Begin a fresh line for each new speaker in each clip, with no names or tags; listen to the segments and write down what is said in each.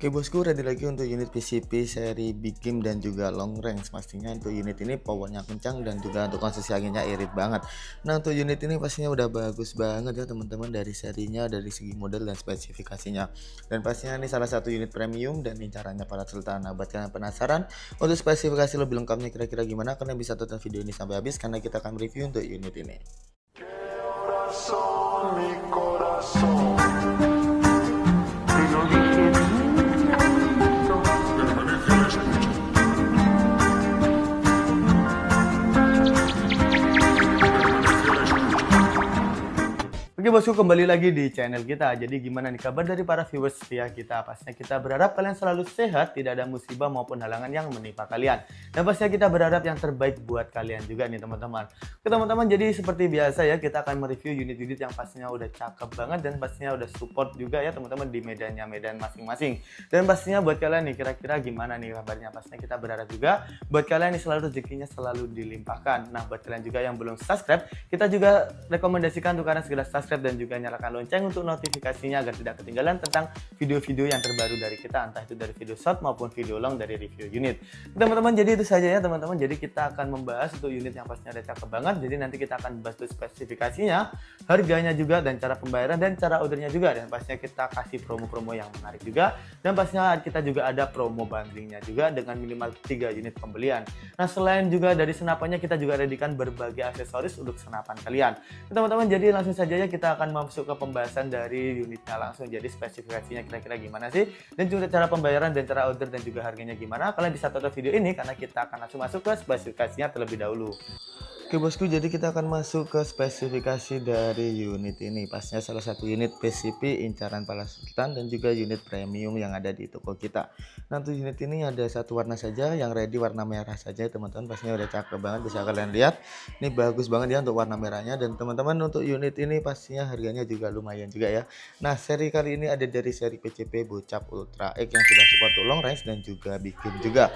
Oke bosku, ready lagi untuk unit PCP seri Big Game dan juga long range. Pastinya untuk unit ini powernya kencang dan juga untuk konsumsi anginnya irit banget. Nah untuk unit ini pastinya udah bagus banget ya teman-teman, dari serinya, dari segi model dan spesifikasinya. Dan pastinya ini salah satu unit premium dan incarannya para sultan. Nah buat kalian penasaran untuk spesifikasi lebih lengkapnya kira-kira gimana, kalian bisa tonton video ini sampai habis karena kita akan review untuk unit ini. Oke bosku, kembali lagi di channel kita. Jadi gimana nih kabar dari para viewers setia kita? Pastinya kita berharap kalian selalu sehat, tidak ada musibah maupun halangan yang menimpa kalian. Dan pastinya kita berharap yang terbaik buat kalian juga nih teman-teman. Oke teman-teman, jadi seperti biasa ya, kita akan mereview unit-unit yang pastinya udah cakep banget dan pastinya udah support juga ya teman-teman di medan masing-masing. Dan pastinya buat kalian nih, kira-kira gimana nih kabarnya? Pastinya kita berharap juga buat kalian nih selalu rezekinya selalu dilimpahkan. Nah buat kalian juga yang belum subscribe, kita juga rekomendasikan untuk kalian segera subscribe dan juga nyalakan lonceng untuk notifikasinya agar tidak ketinggalan tentang video-video yang terbaru dari kita, entah itu dari video short maupun video long dari review unit. Teman-teman, jadi itu saja ya teman-teman. Jadi kita akan membahas untuk unit yang pastinya ada cakep banget. Jadi nanti kita akan bahas spesifikasinya, harganya juga, dan cara pembayaran dan cara ordernya juga. Dan pastinya kita kasih promo-promo yang menarik juga. Dan pastinya kita juga ada promo bundlingnya juga dengan minimal 3 unit pembelian. Nah selain juga dari senapannya, kita juga readykan berbagai aksesoris untuk senapan kalian. Teman-teman, jadi langsung saja ya kita akan masuk ke pembahasan dari unitnya langsung. Jadi spesifikasinya kira-kira gimana sih, dan juga cara pembayaran dan cara order dan juga harganya gimana, kalian bisa tonton video ini karena kita akan langsung masuk ke spesifikasinya terlebih dahulu. Oke bosku, jadi kita akan masuk ke spesifikasi dari unit ini. Pastinya salah satu unit PCP incaran para sultan dan juga unit premium yang ada di toko kita. Nah untuk unit ini ada satu warna saja, yang ready warna merah saja teman-teman. Pastinya udah cakep banget, bisa kalian lihat. Ini bagus banget ya untuk warna merahnya. Dan teman-teman, untuk unit ini pastinya harganya juga lumayan juga ya. Nah seri kali ini ada dari seri PCP Bocap Ultra X yang sudah support long range dan juga Big Game juga.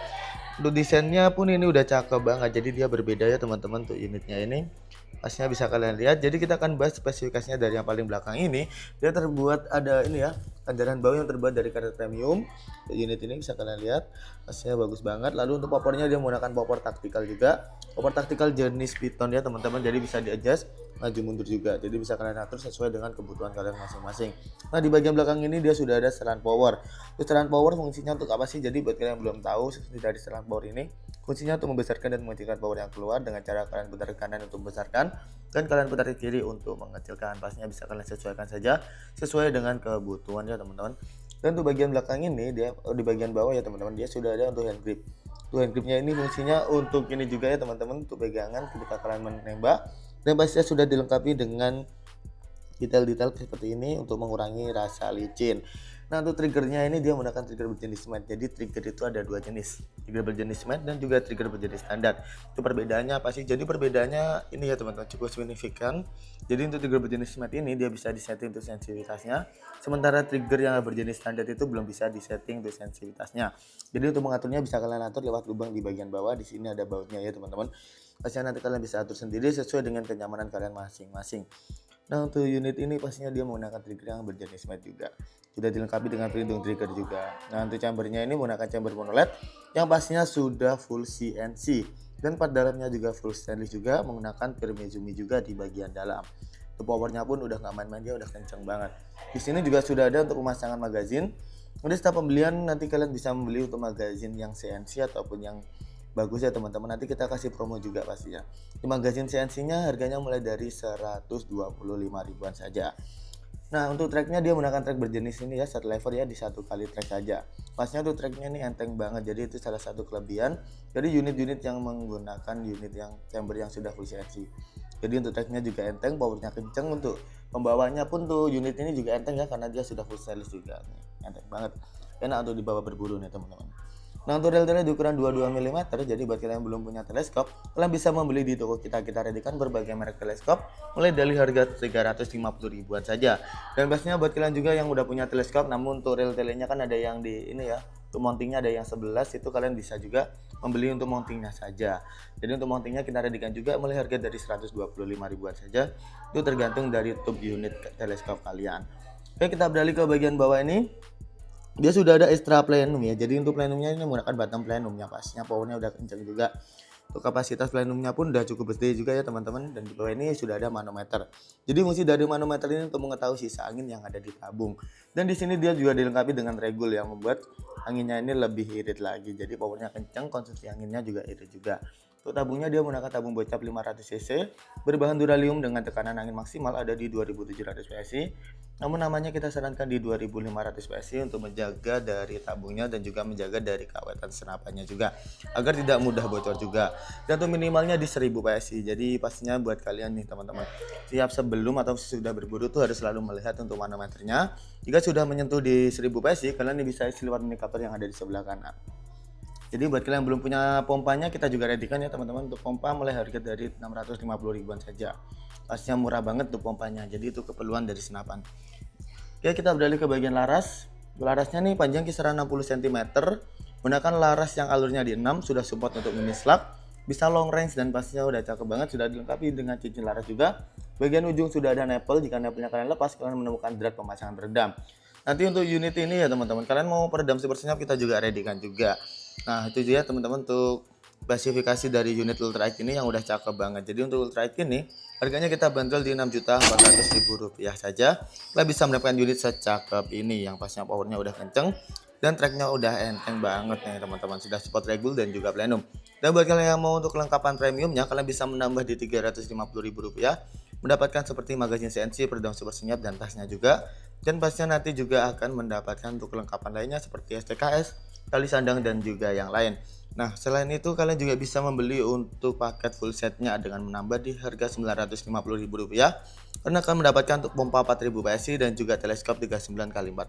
Untuk desainnya pun ini udah cakep banget, jadi dia berbeda ya teman-teman. Untuk unitnya ini pastinya bisa kalian lihat. Jadi kita akan bahas spesifikasinya dari yang paling belakang ini. Dia terbuat ada ini ya, sandaran bau yang terbuat dari karet premium. Untuk unit ini bisa kalian lihat, pastinya bagus banget. Lalu untuk popornya dia menggunakan popor taktikal juga. Popor taktikal jenis piton ya teman-teman, jadi bisa di adjust maju mundur juga, jadi bisa kalian atur sesuai dengan kebutuhan kalian masing-masing. Nah di bagian belakang ini dia sudah ada setelan power. Setelan power fungsinya untuk apa sih? Jadi buat kalian yang belum tahu, dari setelan power ini fungsinya untuk membesarkan dan mengecilkan power yang keluar dengan cara kalian putar ke kanan untuk membesarkan dan kalian putar ke kiri untuk mengecilkan. Pastinya bisa kalian sesuaikan saja sesuai dengan kebutuhan ya teman-teman. Dan untuk bagian belakang ini, dia di bagian bawah ya teman-teman, dia sudah ada untuk hand grip. Untuk hand gripnya ini fungsinya untuk ini juga ya teman-teman, untuk pegangan ketika kalian menembak. Dan pastinya sudah dilengkapi dengan detail-detail seperti ini untuk mengurangi rasa licin. Nah untuk triggernya ini dia menggunakan trigger berjenis matte. Jadi trigger itu ada dua jenis, trigger berjenis matte dan juga trigger berjenis standar. Itu perbedaannya apa sih? Jadi perbedaannya ini ya teman-teman, cukup signifikan. Jadi untuk trigger berjenis matte ini dia bisa disetting untuk sensitivitasnya, sementara trigger yang berjenis standar itu belum bisa disetting untuk sensitivitasnya. Jadi untuk mengaturnya bisa kalian atur lewat lubang di bagian bawah. Di sini ada bautnya ya teman-teman. Pastinya nanti kalian bisa atur sendiri sesuai dengan kenyamanan kalian masing-masing. Nah untuk unit ini pastinya dia menggunakan trigger yang berjenis matte juga. Sudah dilengkapi dengan pelindung trigger juga. Nah untuk chambernya ini menggunakan chamber monoled yang pastinya sudah full CNC. Dan part dalamnya juga full stainless juga, menggunakan Firmezumi juga di bagian dalam. Untuk powernya pun udah nggak main-main, dia udah kenceng banget. Di sini juga sudah ada untuk pemasangan magazin. Kemudian setelah pembelian nanti kalian bisa membeli untuk magazin yang CNC ataupun yang bagus ya teman-teman. Nanti kita kasih promo juga pastinya. Di magazin CNC-nya harganya mulai dari 125 ribuan saja. Nah untuk tracknya dia menggunakan track berjenis ini ya, set lever ya, di satu kali track saja. Pastinya untuk tracknya ini enteng banget, jadi itu salah satu kelebihan dari unit-unit yang menggunakan unit yang chamber yang sudah full CNC. Jadi untuk tracknya juga enteng, powernya kenceng. Untuk pembawanya pun tuh unit ini juga enteng ya, karena dia sudah full stainless juga. Enteng banget, enak untuk dibawa berburu nih teman-teman. Nah untuk rel-relnya di ukuran 22 mm, jadi buat kalian yang belum punya teleskop, kalian bisa membeli di toko kita. Kita readykan berbagai merek teleskop mulai dari harga 350 ribuan saja. Dan pastinya buat kalian juga yang udah punya teleskop, namun untuk rel-relnya kan ada yang di ini ya, untuk mountingnya ada yang 11, itu kalian bisa juga membeli untuk mountingnya saja. Jadi untuk mountingnya kita readykan juga mulai harga dari 125 ribuan saja. Itu tergantung dari tube unit teleskop kalian. Oke, kita beralih ke bagian bawah ini. Dia sudah ada extra plenum ya. Jadi untuk plenumnya ini menggunakan batam plenum yang pastinya powernya udah kencang juga. Untuk kapasitas plenumnya pun udah cukup gede juga ya teman-teman, dan di bawah ini sudah ada manometer. Jadi fungsi dari manometer ini untuk mengetahui sisa angin yang ada di tabung. Dan di sini dia juga dilengkapi dengan regul yang membuat anginnya ini lebih irit lagi. Jadi powernya kencang, konsumsi anginnya juga irit juga. Untuk tabungnya dia menggunakan tabung bocap 500 cc berbahan duralium dengan tekanan angin maksimal ada di 2700 PSI. Namun namanya kita sarankan di 2500 PSI untuk menjaga dari tabungnya dan juga menjaga dari keawetan senapannya juga agar tidak mudah bocor juga. Dan untuk minimalnya di 1000 PSI. Jadi pastinya buat kalian nih teman-teman, siap sebelum atau sudah berburu tuh harus selalu melihat untuk manometernya. Jika sudah menyentuh di 1000 PSI, kalian bisa isi lewat indikator yang ada di sebelah kanan. Jadi buat kalian yang belum punya pompanya, kita juga readykan ya teman-teman. Untuk pompa mulai harga dari 650 ribuan saja. Pastinya murah banget untuk pompanya. Jadi itu keperluan dari senapan. Oke, kita beralih ke bagian laras. Larasnya nih panjang kisaran 60 cm. Gunakan laras yang alurnya di 6, sudah support untuk mini slug, bisa long range dan pastinya udah cakep banget, sudah dilengkapi dengan cincin laras juga. Bagian ujung sudah ada nipple, jika nipple-nya kalian lepas kalian menemukan drat pemasangan peredam. Nanti untuk unit ini ya teman-teman, kalian mau peredam super senyap kita juga readykan juga. Nah itu dia teman-teman untuk spesifikasi dari unit ultralight ini yang udah cakep banget. Jadi untuk ultralight ini harganya kita bandrol di Rp6.400.000 saja. Kita bisa mendapatkan unit secakep ini yang pastinya powernya udah kenceng dan tracknya udah enteng banget nih teman-teman. Sudah support regul dan juga plenum. Dan buat kalian yang mau untuk kelengkapan premiumnya, kalian bisa menambah di Rp350.000, mendapatkan seperti magazin CNC, peredam super senyap dan tasnya juga. Dan pastinya nanti juga akan mendapatkan untuk kelengkapan lainnya seperti STKS, tali sandang dan juga yang lain. Nah selain itu kalian juga bisa membeli untuk paket full setnya dengan menambah di harga Rp950.000 karena akan mendapatkan untuk pompa 4000 PSI dan juga teleskop 39x40.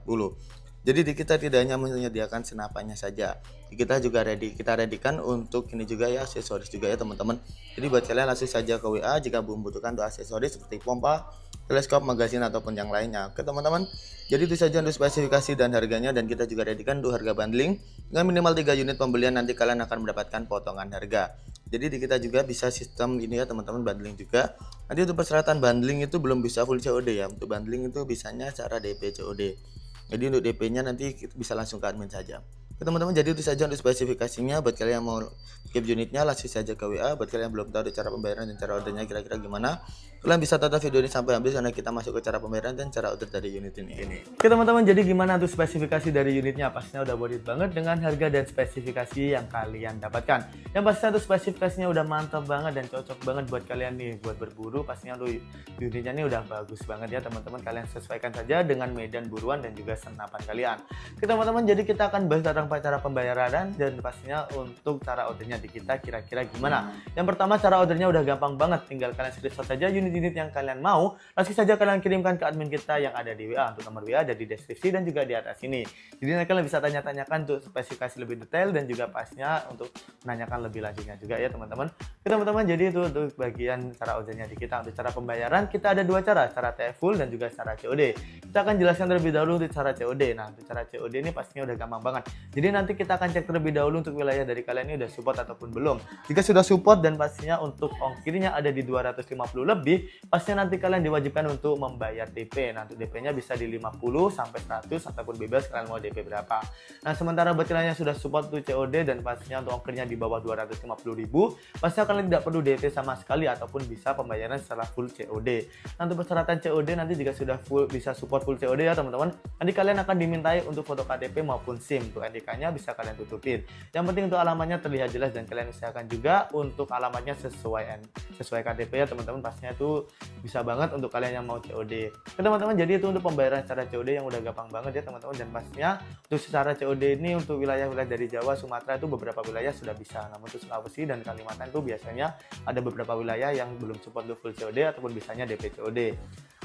Jadi di kita tidak hanya menyediakan senapannya saja, kita juga kita readykan untuk ini juga ya, aksesoris juga ya teman-teman. Jadi buat kalian langsung saja ke WA jika membutuhkan untuk aksesoris seperti pompa, teleskop, magazin ataupun yang lainnya. Oke teman-teman, jadi itu saja untuk spesifikasi dan harganya, dan kita juga readykan untuk harga bundling dengan minimal 3 unit pembelian nanti kalian akan mendapatkan potongan harga. Jadi di kita juga bisa sistem ini ya teman-teman, bundling juga. Nanti untuk persyaratan bundling itu belum bisa full COD ya. Untuk bundling itu bisanya cara DP COD. Jadi untuk DP-nya nanti bisa langsung ke admin saja. Oke teman-teman, jadi itu saja untuk spesifikasinya. Buat kalian yang mau skip unitnya langsung saja ke WA. Buat kalian yang belum tahu cara pembayaran dan cara ordernya kira-kira gimana, kalian bisa tonton video ini sampai habis karena kita masuk ke cara pembayaran dan cara order dari unit ini. Oke teman-teman, jadi gimana untuk spesifikasi dari unitnya? Pastinya udah worth it banget dengan harga dan spesifikasi yang kalian dapatkan. Yang pastinya untuk spesifikasinya udah mantap banget dan cocok banget buat kalian nih buat berburu. Pastinya untuk unitnya ini udah bagus banget ya teman-teman. Kalian sesuaikan saja dengan medan buruan dan juga senapan kalian. Oke teman-teman, jadi kita akan bahas tentang cara pembayaran dan pastinya untuk cara ordernya di kita kira-kira gimana. Yang pertama, cara ordernya udah gampang banget, tinggal kalian screenshot saja unit-unit yang kalian mau, langsung saja kalian kirimkan ke admin kita yang ada di WA. Untuk nomor WA ada di deskripsi dan juga di atas ini. Jadi kalian bisa tanya-tanyakan untuk spesifikasi lebih detail dan juga pastinya untuk menanyakan lebih lanjutnya juga ya teman-teman. Oke teman-teman, jadi itu untuk bagian cara ordernya di kita. Untuk cara pembayaran kita ada dua cara TF full dan juga cara COD. Kita akan jelaskan terlebih dahulu untuk cara COD. Nah untuk cara COD ini pastinya udah gampang banget. Jadi nanti kita akan cek terlebih dahulu untuk wilayah dari kalian ini udah support ataupun belum. Jika sudah support dan pastinya untuk ongkirnya ada di 250 lebih, pastinya nanti kalian diwajibkan untuk membayar DP. Nah untuk DP-nya bisa di 50 sampai 100 ataupun bebas kalian mau DP berapa. Nah sementara buat kalian yang sudah support untuk COD dan pastinya untuk ongkirnya di bawah 250.000, pastinya kalian tidak perlu DP sama sekali ataupun bisa pembayaran secara full COD. Nah untuk persyaratan COD nanti jika sudah full bisa support full COD ya teman-teman, nanti kalian akan dimintai untuk foto KTP maupun SIM. Untuk NIK-nya bisa kalian tutupin. Yang penting untuk alamatnya terlihat jelas dan kalian usahakan juga untuk alamatnya sesuai KTP ya teman-teman. Pastinya itu bisa banget untuk kalian yang mau COD. Oke teman-teman, jadi itu untuk pembayaran secara COD yang udah gampang banget ya teman-teman. Dan pastinya untuk secara COD ini untuk wilayah-wilayah dari Jawa, Sumatera itu beberapa wilayah sudah bisa. Namun untuk Sulawesi dan Kalimantan itu biasanya ada beberapa wilayah yang belum support full COD ataupun bisanya DP COD.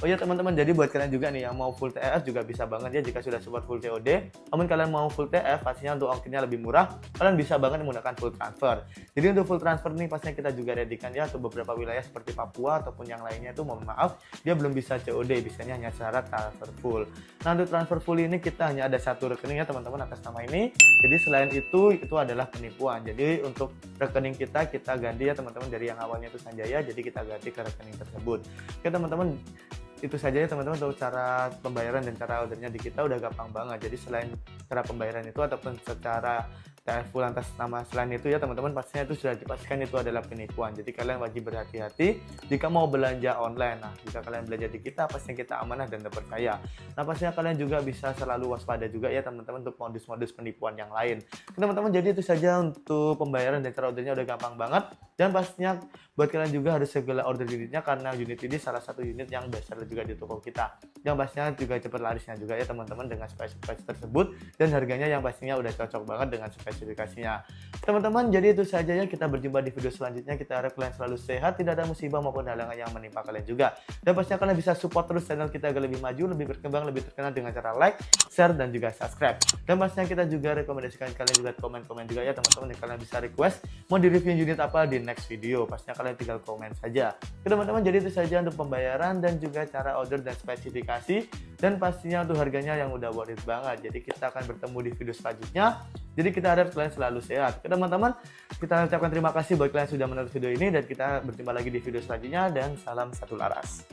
Oh ya teman-teman, jadi buat kalian juga nih yang mau full TF juga bisa banget ya jika sudah support full COD. Namun kalian mau full TF pastinya untuk ongkirnya lebih murah, kalian bisa banget menggunakan full transfer. Jadi untuk full transfer nih pastinya kita juga readykan ya untuk beberapa wilayah seperti Papua ataupun yang lainnya itu mohon maaf dia belum bisa COD, bisanya hanya secara transfer full. Nah untuk transfer full ini kita hanya ada satu rekening ya teman-teman atas nama ini. Jadi selain itu adalah penipuan. Jadi untuk rekening kita ganti ya teman-teman, dari yang awalnya itu Sanjaya jadi kita ganti ke rekening tersebut. Oke teman-teman, itu saja ya teman-teman untuk cara pembayaran dan cara ordernya di kita udah gampang banget. Jadi selain cara pembayaran itu ataupun secara TFU lantas nama selain itu ya teman-teman, pastinya itu sudah dipastikan itu adalah penipuan. Jadi kalian wajib berhati-hati jika mau belanja online. Nah, jika kalian belanja di kita pastinya kita amanah dan terpercaya. Nah, pastinya kalian juga bisa selalu waspada juga ya teman-teman untuk modus-modus penipuan yang lain. Teman-teman, jadi itu saja untuk pembayaran dan cara ordernya udah gampang banget. Dan pastinya buat kalian juga harus segera order unitnya karena unit ini salah satu unit yang besar juga di toko kita. Yang pastinya juga cepat larisnya juga ya teman-teman dengan spesifikasi tersebut dan harganya yang pastinya udah cocok banget dengan spesifikasinya. Teman-teman, jadi itu saja ya, kita berjumpa di video selanjutnya. Kita harap kalian selalu sehat, tidak ada musibah maupun halangan yang menimpa kalian juga. Dan pastinya kalian bisa support terus channel kita agar lebih maju, lebih berkembang, lebih terkenal dengan cara like, share, dan juga subscribe. Dan pastinya kita juga rekomendasikan kalian juga komen-komen juga ya teman-teman, dan kalian bisa request mau di review unit apa di next video. Pastinya kalian tinggal komen saja. Oke teman-teman, jadi itu saja untuk pembayaran dan juga cara order dan spesifikasi, dan pastinya untuk harganya yang udah worth it banget. Jadi kita akan bertemu di video selanjutnya. Jadi kita harap kalian selalu sehat. Oke teman-teman, kita ucapkan terima kasih buat kalian sudah menonton video ini, dan kita berjumpa lagi di video selanjutnya, dan salam satu laras.